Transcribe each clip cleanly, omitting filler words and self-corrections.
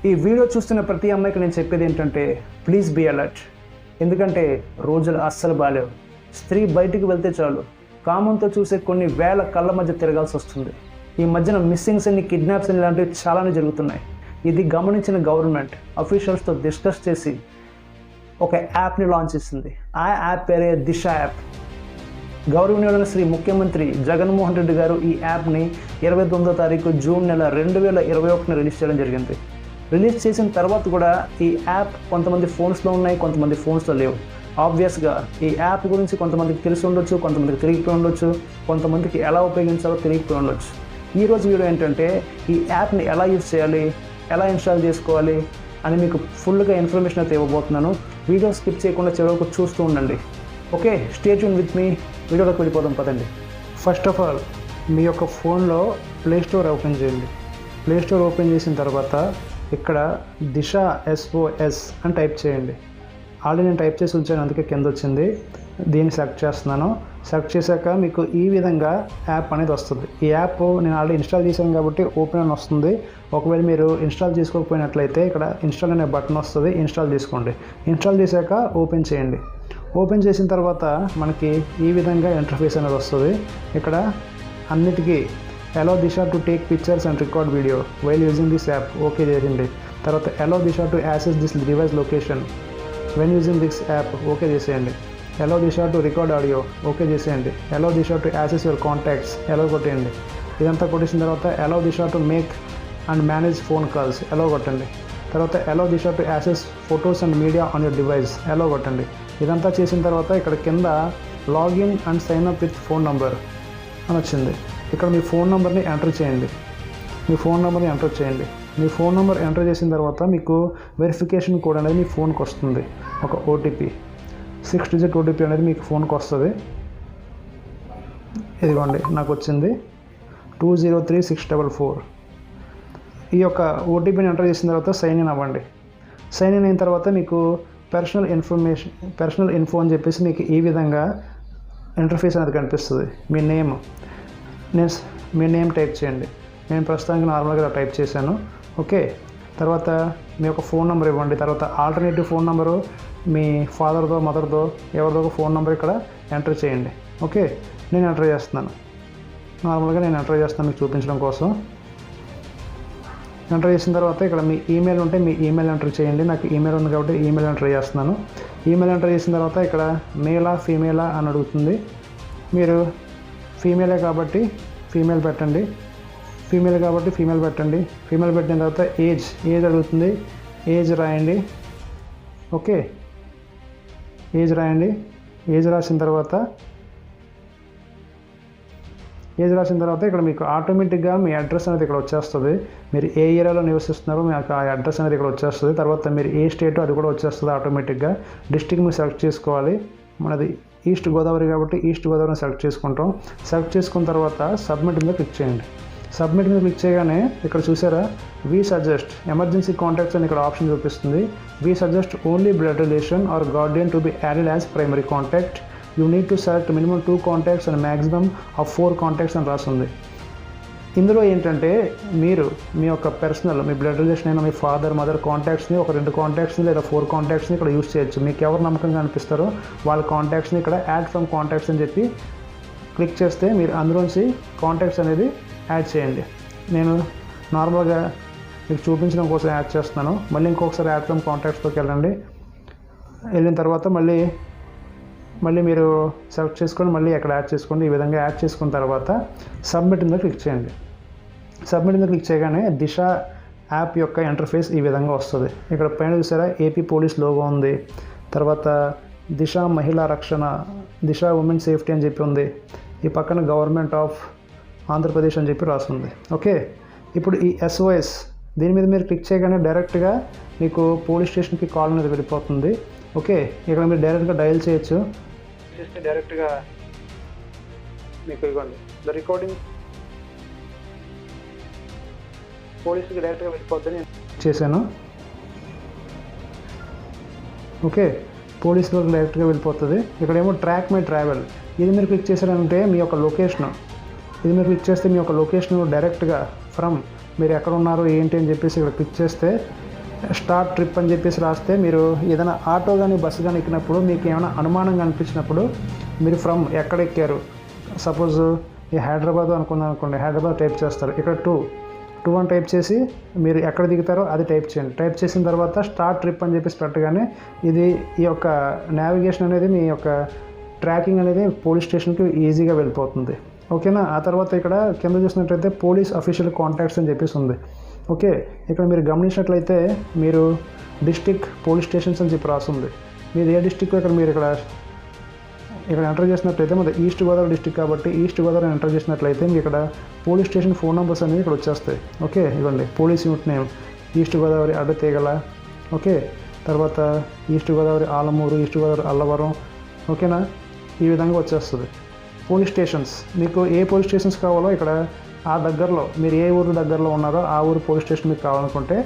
ఈ వీడియో చూస్తున్న ప్రతి అమ్మాయికి నేను చెప్పేది ఏంటంటే ప్లీజ్ బీ అలర్ట్. ఎందుకంటే రోజులు అస్సలు బాలేవు. స్త్రీ బయటికి వెళ్తే చాలు కామంతో చూసే కొన్ని వేల కళ్ళ మధ్య తిరగాల్సి వస్తుంది. ఈ మధ్యన మిస్సింగ్స్ అని, కిడ్నాప్స్ అని ఇలాంటివి చాలానే జరుగుతున్నాయి. ఇది గమనించిన గవర్నమెంట్ అఫీషియల్స్తో డిస్కస్ చేసి ఒక యాప్ని లాంచ్ చేసింది. ఆ యాప్ పేరే దిశ యాప్. గౌరవనీయులైన శ్రీ ముఖ్యమంత్రి జగన్మోహన్ రెడ్డి గారు ఈ యాప్ని 29వ తారీఖు జూన్ నెల 2021 రిలీజ్ చేయడం జరిగింది. రిలీజ్ చేసిన తర్వాత కూడా ఈ యాప్ కొంతమంది ఫోన్స్లో ఉన్నాయి, కొంతమంది ఫోన్స్లో లేవు. ఆబ్వియస్గా ఈ యాప్ గురించి కొంతమందికి తెలిసి ఉండొచ్చు, కొంతమందికి తెలియకపోయి ఉండొచ్చు, కొంతమందికి ఎలా ఉపయోగించాలో తెలియకపోయి ఉండొచ్చు. ఈరోజు వీడియో ఏంటంటే ఈ యాప్ని ఎలా యూజ్ చేయాలి, ఎలా ఇన్స్టాల్ చేసుకోవాలి అని మీకు ఫుల్గా ఇన్ఫర్మేషన్ అయితే ఇవ్వబోతున్నాను. వీడియో స్కిప్ చేయకుండా చివరకు చూస్తూ ఉండండి. Okay, stay tune with me. వీడియోలోకి వెళ్ళిపోదాం పదండి. ఫస్ట్ ఆఫ్ ఆల్ మీ యొక్క ఫోన్లో ప్లే స్టోర్ ఓపెన్ చేయండి. ప్లే స్టోర్ ఓపెన్ చేసిన తర్వాత ఇక్కడ దిశ SOS అని టైప్ చేయండి. ఆల్రెడీ నేను టైప్ చేసి ఉంచాను, అందుకే కింద వచ్చింది. దీన్ని సెలెక్ట్ చేస్తున్నాను. సెలెక్ట్ చేశాక మీకు ఈ విధంగా యాప్ అనేది వస్తుంది. ఈ యాప్ నేను ఆల్రెడీ ఇన్స్టాల్ చేశాను కాబట్టి ఓపెన్ అని వస్తుంది. ఒకవేళ మీరు ఇన్స్టాల్ చేసుకోకపోయినట్లయితే ఇక్కడ ఇన్స్టాల్ అనే బటన్ వస్తుంది, ఇన్స్టాల్ చేసుకోండి. ఇన్స్టాల్ చేశాక ఓపెన్ చేయండి. ఓపెన్ చేసిన తర్వాత మనకి ఈ విధంగా ఇంటర్ఫేస్ అనేది వస్తుంది. ఇక్కడ అన్నిటికీ allow Disha to take pictures and record video while using this app okay చేయండి. తర్వాత allow Disha to access this device location when using this app okay చేసేయండి. Allow Disha to record audio okay చేసేయండి. Allow Disha to access your contacts allow కొట్టేయండి. ఇదంతా కొట్టేసిన తర్వాత allow Disha to make and manage phone calls allow కొట్టండి. తర్వాత allow Disha to access photos and media on your device allow కొట్టండి. ఇదంతా చేసిన తర్వాత ఇక్కడ కింద login and sign up with phone number అని వచ్చింది. ఇక్కడ మీ ఫోన్ నెంబర్ని ఎంటర్ చేయండి. మీ ఫోన్ నెంబర్ని ఎంటర్ చేయండి. మీ ఫోన్ నెంబర్ ఎంటర్ చేసిన తర్వాత మీకు వెరిఫికేషన్ కోడ్ అనేది మీ ఫోన్కి వస్తుంది. ఒక ఓటీపీ 6 డిజిట్ ఓటీపీ అనేది మీకు ఫోన్కి వస్తుంది. ఇదిగోండి నాకు వచ్చింది 203644. ఈ యొక్క ఓటీపీని ఎంటర్ చేసిన తర్వాత సైన్ ఇన్ అవ్వండి. సైన్ ఇన్ అయిన తర్వాత మీకు పర్సనల్ ఇన్ఫో అని చెప్పేసి మీకు ఈ విధంగా ఇంటర్ఫేస్ అనేది కనిపిస్తుంది. మీ నేమ్ టైప్ చేయండి. నేను ప్రస్తుతానికి నార్మల్గా టైప్ చేశాను. ఓకే, తర్వాత మీ యొక్క ఫోన్ నెంబర్ ఇవ్వండి. తర్వాత ఆల్టర్నేటివ్ ఫోన్ నెంబరు మీ ఫాదర్దో, మదర్దో, ఎవరిదో ఒక ఫోన్ నెంబర్ ఇక్కడ ఎంటర్ చేయండి. ఓకే, నేను ఎంటర్ చేస్తున్నాను. నార్మల్గా నేను ఎంటర్ చేస్తాను మీకు చూపించడం కోసం. ఎంటర్ చేసిన తర్వాత ఇక్కడ మీ ఈమెయిల్ ఉంటే మీ ఈమెయిల్ ఎంటర్ చేయండి. నాకు ఈమెయిల్ ఉంది కాబట్టి ఈమెయిల్ ఎంటర్ చేస్తున్నాను. ఈమెయిల్ ఎంటర్ చేసిన తర్వాత ఇక్కడ మేలా ఫీమేలా అని అడుగుతుంది. మీరు ఫీమేలే కాబట్టి ఫీమేల్ పెట్టండి. ఫీమేల్ కాబట్టి ఫీమేల్ పెట్టండి. ఫీమేల్ పెట్టిన తర్వాత ఏజ్ అడుగుతుంది. ఏజ్ రాయండి. ఓకే, ఏజ్ రాయండి. ఏజ్ రాసిన తర్వాత ఇక్కడ మీకు ఆటోమేటిక్గా మీ అడ్రస్ అనేది ఇక్కడ వచ్చేస్తుంది. మీరు ఏ ఏరియాలో నివసిస్తున్నారో మీకు ఆ అడ్రస్ అనేది ఇక్కడ వచ్చేస్తుంది. తర్వాత మీరు ఏ స్టేటో అది కూడా వచ్చేస్తుంది ఆటోమేటిక్గా. డిస్ట్రిక్ట్ మీరు సెలెక్ట్ చేసుకోవాలి. మనది ఈస్ట్ గోదావరి కాబట్టి ఈస్ట్ గోదావరిని సెలెక్ట్ చేసుకుంటాం. సెలెక్ట్ చేసుకున్న తర్వాత సబ్మిట్ మీద క్లిక్ చేయండి. సబ్మిట్ మీద క్లిక్ చేయగానే ఇక్కడ చూసారా వీ సజెస్ట్ ఎమర్జెన్సీ కాంటాక్ట్స్ అని ఇక్కడ ఆప్షన్ చూపిస్తుంది. We suggest only blood relation are Guardian to be added as primary contact. You need to select minimum 2 contacts and maximum of 4 contacts అని రాస్తుంది. ఇందులో ఏంటంటే మీరు మీ యొక్క పర్సనల్ మీ బ్లడ్ రిలేషన్ అయినా మీ ఫాదర్, మదర్ కాంటాక్ట్స్ని ఒక 2 కాంటాక్ట్స్ని లేదా 4 కాంటాక్ట్స్ని ఇక్కడ యూజ్ చేయొచ్చు. మీకు ఎవరు నమ్మకంగా అనిపిస్తారో వాళ్ళ కాంటాక్ట్స్ని ఇక్కడ యాడ్ ఫ్రమ్ కాంటాక్ట్స్ అని చెప్పి క్లిక్ చేస్తే మీరు అందులోంచి కాంటాక్ట్స్ అనేది యాడ్ చేయండి. నేను నార్మల్గా మీకు చూపించడం కోసం యాడ్ చేస్తున్నాను. మళ్ళీ ఇంకొకసారి యాడ్ ఫ్రమ్ కాంటాక్ట్స్లోకి వెళ్ళండి. వెళ్ళిన తర్వాత మళ్ళీ మీరు సెలెక్ట్ చేసుకొని మళ్ళీ అక్కడ యాడ్ చేసుకోండి. ఈ విధంగా యాడ్ చేసుకున్న తర్వాత సబ్మిట్ మీద క్లిక్ చేయండి. సబ్మిట్ మీద క్లిక్ చేయగానే దిశ యాప్ యొక్క ఇంటర్ఫేస్ ఈ విధంగా వస్తుంది. ఇక్కడ పైన చూసారా ఏపీ పోలీస్ లోగో ఉంది. తర్వాత దిశ మహిళా రక్షణ, దిశ ఉమెన్ సేఫ్టీ అని చెప్పి ఉంది. ఈ పక్కన గవర్నమెంట్ ఆఫ్ ఆంధ్రప్రదేశ్ అని చెప్పి రాస్తుంది. ఓకే, ఇప్పుడు ఈ SOS దీని మీద మీరు క్లిక్ చేయగానే డైరెక్ట్గా మీకు పోలీస్ స్టేషన్కి కాల్ అనేది వెళ్ళిపోతుంది. ఓకే, ఇక్కడ మీరు డైరెక్ట్గా డయల్ చేయొచ్చు. చేస్తే డైరెక్ట్గా మీకు ఇవ్వండి ద రికార్డింగ్ పోలీసుకి డైరెక్ట్గా వెళ్ళిపోద్దని చేశాను. ఓకే, పోలీసు వరకు డైరెక్ట్గా వెళ్ళిపోతుంది. ఇక్కడేమో ట్రాక్ మై ట్రావెల్, ఇది మీరు క్లిక్ చేశారంటే మీ యొక్క లొకేషన్, ఇది మీరు క్లిక్ చేస్తే మీ యొక్క లొకేషన్ డైరెక్ట్గా ఫ్రమ్ మీరు ఎక్కడ ఉన్నారు ఏంటి అని చెప్పేసి ఇక్కడ క్లిక్ చేస్తే స్టార్ట్ ట్రిప్ అని చెప్పేసి రాస్తే మీరు ఏదైనా ఆటో కానీ బస్సు కానీ ఎక్కినప్పుడు మీకు ఏమైనా అనుమానంగా అనిపించినప్పుడు మీరు ఫ్రమ్ ఎక్కడ ఎక్కారు, సపోజ్ ఈ హైదరాబాద్ అనుకోండి, హైదరాబాద్ టైప్ చేస్తారు. ఇక్కడ టూ అని టైప్ చేసి మీరు ఎక్కడ దిగుతారో అది టైప్ చేయండి. టైప్ చేసిన తర్వాత స్టార్ట్ ట్రిప్ అని చెప్పేసి పెట్టగానే ఇది ఈ యొక్క నావిగేషన్ అనేది మీ యొక్క ట్రాకింగ్ అనేది పోలీస్ స్టేషన్కి ఈజీగా వెళ్ళిపోతుంది. ఓకేనా. ఆ తర్వాత ఇక్కడ కింద చూసినట్లయితే పోలీస్ అఫీషియల్ కాంటాక్ట్స్ అని చెప్పేసి ఉంది. ఓకే, ఇక్కడ మీరు గమనించినట్లయితే మీరు డిస్ట్రిక్ట్ పోలీస్ స్టేషన్స్ అని చెప్పి రాస్తుంది. మీరు ఏ డిస్ట్రిక్ట్ ఇక్కడ ఎంటర్ చేసినట్లయితే మన ఈస్ట్ గోదావరి డిస్ట్రిక్ట్ కాబట్టి ఈస్ట్ గోదావరి ఎంటర్ చేసినట్లయితే మీకు ఇక్కడ పోలీస్ స్టేషన్ ఫోన్ నెంబర్స్ అనేవి ఇక్కడ వచ్చేస్తాయి. ఓకే, ఇవ్వండి police unit name east Godavari Addateegala. Okay, తర్వాత ఈస్ట్ గోదావరి ఆలమూరు, ఈస్ట్ గోదావరి అల్లవరం. ఓకేనా, ఈ విధంగా వచ్చేస్తుంది. పోలీస్ స్టేషన్స్ మీకు ఏ పోలీస్ స్టేషన్స్ కావాలో ఇక్కడ ఆ దగ్గరలో మీరు ఏ ఊరు దగ్గరలో ఉన్నారో ఆ ఊరు పోలీస్ స్టేషన్ మీకు కావాలనుకుంటే,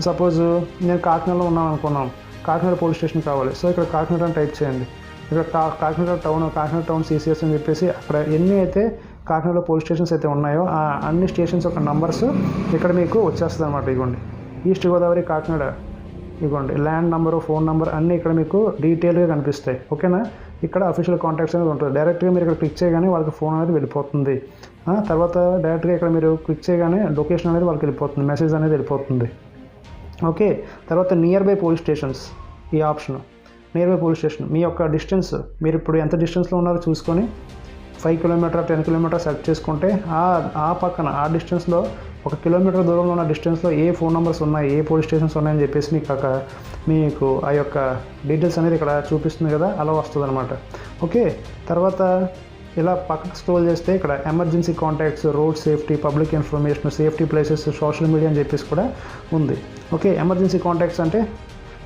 సపోజ్ నేను కాకినాడలో ఉన్నాను అనుకున్నాను, కాకినాడ పోలీస్ స్టేషన్ కావాలి. సో ఇక్కడ కాకినాడ అని టైప్ చేయండి. ఇక్కడ కాకినాడ టౌన్ సిసిఎస్ అని చెప్పేసి అక్కడ ఎన్ని అయితే కాకినాడలో పోలీస్ స్టేషన్స్ అయితే ఉన్నాయో ఆ అన్ని స్టేషన్స్ యొక్క నంబర్స్ ఇక్కడ మీకు వచ్చేస్తుంది అనమాట. ఇవ్వండి ఈస్ట్ గోదావరి కాకినాడ, ఇవ్వండి ల్యాండ్ నెంబరు, ఫోన్ నెంబర్ అన్నీ ఇక్కడ మీకు డీటెయిల్గా కనిపిస్తాయి. ఓకేనా, ఇక్కడ అఫీషియల్ కాంటాక్ట్స్ అనేది ఉంటుంది. డైరెక్ట్గా మీరు ఇక్కడ క్లిక్ చేయగానే వాళ్ళకి ఫోన్ అనేది వెళ్ళిపోతుంది. తర్వాత డైరెక్ట్గా ఇక్కడ మీరు క్లిక్ చేయగానే లొకేషన్ అనేది వాళ్ళకి వెళ్ళిపోతుంది, మెసేజ్ అనేది వెళ్ళిపోతుంది. ఓకే, తర్వాత నియర్ బై పోలీస్ స్టేషన్స్, ఈ option nearby police station మీ యొక్క డిస్టెన్స్, మీరు ఇప్పుడు ఎంత డిస్టెన్స్లో ఉన్నారో చూసుకొని 5 కిలోమీటర్ 10 కిలోమీటర్ సెలెక్ట్ చేసుకుంటే ఆ పక్కన ఆ డిస్టెన్స్లో 1 కిలోమీటర్ దూరంలో ఉన్న డిస్టెన్స్లో ఏ ఫోన్ నెంబర్స్ ఉన్నాయి, ఏ పోలీస్ స్టేషన్స్ ఉన్నాయని చెప్పేసి మీకు ఆ యొక్క డీటెయిల్స్ అనేది ఇక్కడ చూపిస్తుంది కదా, అలా వస్తుంది అనమాట. ఓకే, తర్వాత ఇలా పక్కకు స్క్రోల్ చేస్తే ఇక్కడ emergency contacts, road safety, public information, safety places, social media అని చెప్పేసి కూడా ఉంది. ఓకే, ఎమర్జెన్సీ కాంటాక్ట్స్ అంటే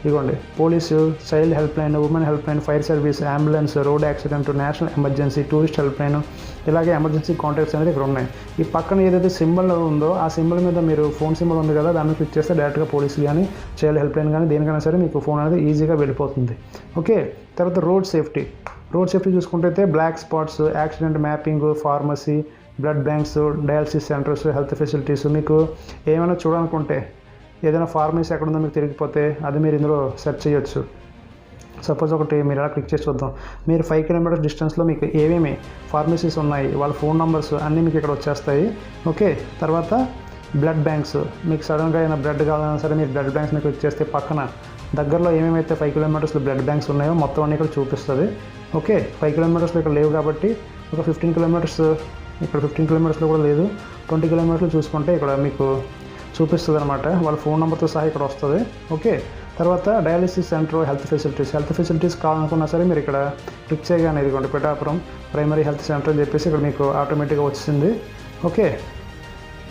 ఇదిగోండి police, child help line, women help line, fire service, ambulance, road accident, national emergency, tourist help line, ఇలాగే emergency contacts అనేది ఇక్కడ ఉన్నాయి. ఈ పక్కన ఏదైతే సింబల్ ఉందో ఆ సింబల్ మీద మీరు ఫోన్ సింబల్ ఉంది కదా, దాన్ని క్లిక్ చేస్తే డైరెక్ట్గా పోలీసు కానీ చైల్డ్ హెల్ప్ లైన్ కానీ దేనికైనా సరే మీకు ఫోన్ అనేది ఈజీగా వెళ్ళిపోతుంది. ఓకే, తర్వాత రోడ్ సేఫ్టీ చూసుకుంటే black spots, accident mapping, pharmacy, blood banks, dialysis centres, health facilities, మీకు ఏమైనా చూడాలనుకుంటే ఏదైనా ఫార్మసీ ఎక్కడ ఉందో మీకు తెలియకపోతే అది మీరు ఇందులో సెర్చ్ చేయొచ్చు. సపోజ్ ఒకటి మీరు ఎలా క్లిక్ చేసి చూద్దాం. మీరు 5 కిలోమీటర్స్ డిస్టెన్స్లో మీకు ఏమేమి ఫార్మసీస్ ఉన్నాయి, వాళ్ళ ఫోన్ నెంబర్స్ అన్నీ మీకు ఇక్కడ వచ్చేస్తాయి. ఓకే, తర్వాత బ్లడ్ బ్యాంక్స్, మీకు సడన్గా ఏమైనా బ్లడ్ కావాలన్నా సరే మీరు బ్లడ్ బ్యాంక్స్ని క్లిక్ చేస్తే పక్కన దగ్గరలో ఏమేమైతే 5 కిలోమీటర్స్లో బ్లడ్ బ్యాంక్స్ ఉన్నాయో మొత్తం అన్నీ ఇక్కడ చూపిస్తుంది. ఓకే, 5 కిలోమీటర్స్లో ఇక్కడ లేవు కాబట్టి ఒక 15 కిలోమీటర్స్, ఇక్కడ 15 కిలోమీటర్స్లో కూడా లేదు, 20 కిలోమీటర్లు చూసుకుంటే ఇక్కడ మీకు చూపిస్తుంది అనమాట, వాళ్ళ ఫోన్ నెంబర్తో సహా ఇక్కడ వస్తుంది. ఓకే, తర్వాత డయాలసిస్ సెంటర్, హెల్త్ ఫెసిలిటీస్ కావాలనుకున్నా సరే మీరు ఇక్కడ క్లిక్ చేయగానే ఇదిగోండి పిఠాపురం ప్రైమరీ హెల్త్ సెంటర్ అని చెప్పేసి ఇక్కడ మీకు ఆటోమేటిక్గా వచ్చింది. ఓకే,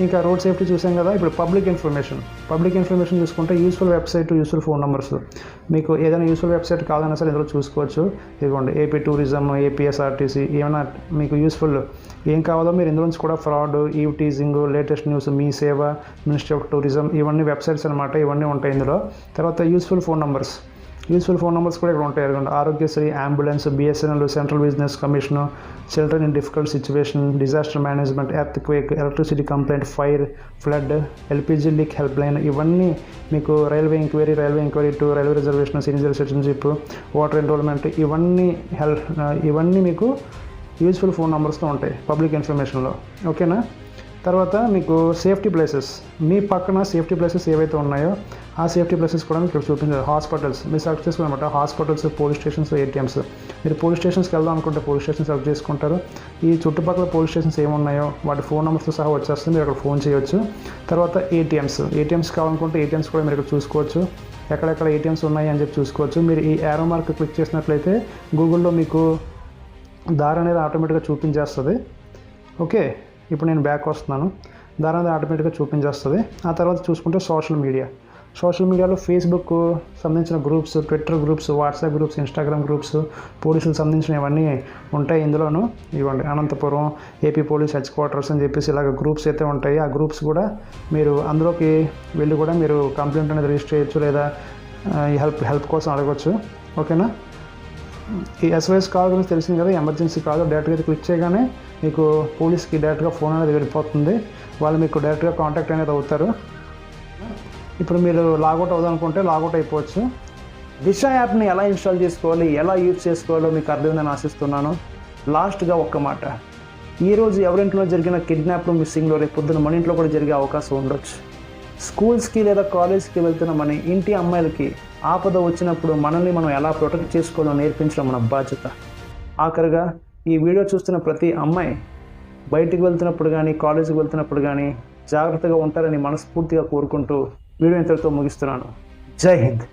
ఇంకా రోడ్ సేఫ్టీ చూసాం కదా. ఇప్పుడు పబ్లిక్ ఇన్ఫర్మేషన్ చూసుకుంటే useful website, useful phone numbers, మీకు ఏదైనా యూస్ఫుల్ వెబ్సైట్ కావాలన్నా సరే ఇందులో చూసుకోవచ్చు. ఇదిగోండి ఏపీ టూరిజం, ఏపీఎస్ఆర్టీసీ, ఏమైనా మీకు యూస్ఫుల్ ఏం కావాలో మీరు ఇందులో నుంచి కూడా fraud, eve teasing, latest news, Mee Seva, ministry of tourism, ఇవన్నీ వెబ్సైట్స్ అనమాట, ఇవన్నీ ఉంటాయి ఇందులో. తర్వాత యూస్ఫుల్ ఫోన్ నెంబర్స్ కూడా ఇక్కడ ఉంటాయి. Aarogyasri, ambulance, BSNL, central business commission, children in difficult situation, disaster management, earthquake, electricity complaint, fire, flood, LPG leak helpline, ఇవన్నీ మీకు railway enquiry 2, railway reservation, senior citizenship, water enrolment, ఇవన్నీ మీకు useful phone నెంబర్స్తో ఉంటాయి public ఇన్ఫర్మేషన్లో. ఓకేనా, తర్వాత మీకు safety places, మీ పక్కన safety places ఏవైతే ఉన్నాయో ఆ సేఫ్టీ ప్లేసెస్ కూడా మీకు చూపించారు. హాస్పిటల్స్ మీరు సెలెక్ట్ చేసుకోవాలన్నమాట, హాస్పిటల్స్, పోలీస్ స్టేషన్స్, ఏటీఎంస్. మీరు పోలీస్ స్టేషన్స్కి వెళ్దాం అనుకుంటే పోలీస్ స్టేషన్ సెలెక్ట్ చేసుకుంటారు. ఈ చుట్టుపక్కల పోలీస్ స్టేషన్స్ ఏమున్నాయో వాటి ఫోన్ నెంబర్స్తో సహా వచ్చేస్తుంది, మీరు అక్కడ ఫోన్ చేయొచ్చు. తర్వాత ఏటీఎంస్ కావాలనుకుంటే ఏటీఎంస్ కూడా మీరు ఇక్కడ చూసుకోవచ్చు, ఎక్కడెక్కడ ఏటీఎంస్ ఉన్నాయి అని చెప్పి చూసుకోవచ్చు. మీరు ఈ యారో మార్క్ క్లిక్ చేసినట్లయితే గూగుల్లో మీకు దారి అనేది ఆటోమేటిక్గా చూపించేస్తుంది. ఓకే, ఇప్పుడు నేను బ్యాక్ వస్తున్నాను, దాని అనేది ఆటోమేటిక్గా చూపించేస్తుంది. ఆ తర్వాత చూసుకుంటే సోషల్ మీడియాలో ఫేస్బుక్ సంబంధించిన groups, Twitter groups, WhatsApp groups, Instagram groups, పోలీసులకు సంబంధించిన ఇవన్నీ ఉంటాయి ఇందులోను. ఇవ్వండి Anantapur AP police headquarters అని చెప్పేసి ఇలాగ గ్రూప్స్ అయితే ఉంటాయి. ఆ గ్రూప్స్ కూడా మీరు అందులోకి వెళ్ళి కూడా మీరు కంప్లైంట్ అనేది రిజిస్టర్ చేయొచ్చు, లేదా హెల్ప్ కోసం అడగవచ్చు. ఓకేనా, ఈ SOS కాల్ గురించి తెలిసింది కదా, ఎమర్జెన్సీ కాల్ డైరెక్ట్గా క్లిక్ చేయగానే మీకు పోలీస్కి డైరెక్ట్గా ఫోన్ అనేది వెళ్ళిపోతుంది, వాళ్ళు మీకు డైరెక్ట్గా కాంటాక్ట్ అనేది అవుతారు. ఇప్పుడు మీరు లాగౌట్ అవుదామనుకుంటే లాగౌట్ అయిపోవచ్చు. దిశ యాప్ని ఎలా ఇన్స్టాల్ చేసుకోవాలి, ఎలా యూజ్ చేసుకోవాలో మీకు అర్థమైందని ఆశిస్తున్నాను. లాస్ట్గా ఒక్క మాట, ఈరోజు ఎవరింట్లో జరిగిన కిడ్నాప్లు, మిస్సింగ్లో రేపు పొద్దున మన ఇంట్లో కూడా జరిగే అవకాశం ఉండొచ్చు. స్కూల్స్కి లేదా కాలేజ్కి వెళ్తున్న మన ఇంటి అమ్మాయిలకి ఆపద వచ్చినప్పుడు మనల్ని మనం ఎలా ప్రొటెక్ట్ చేసుకోవాలో నేర్పించడం మన బాధ్యత. ఆఖరిగా ఈ వీడియో చూస్తున్న ప్రతి అమ్మాయి బయటికి వెళ్తున్నప్పుడు కానీ, కాలేజీకి వెళ్తున్నప్పుడు కానీ జాగ్రత్తగా ఉంటారని మనస్ఫూర్తిగా కోరుకుంటూ వీడియో ఇంతటితో ముగిస్తున్నాను. జై హింద్.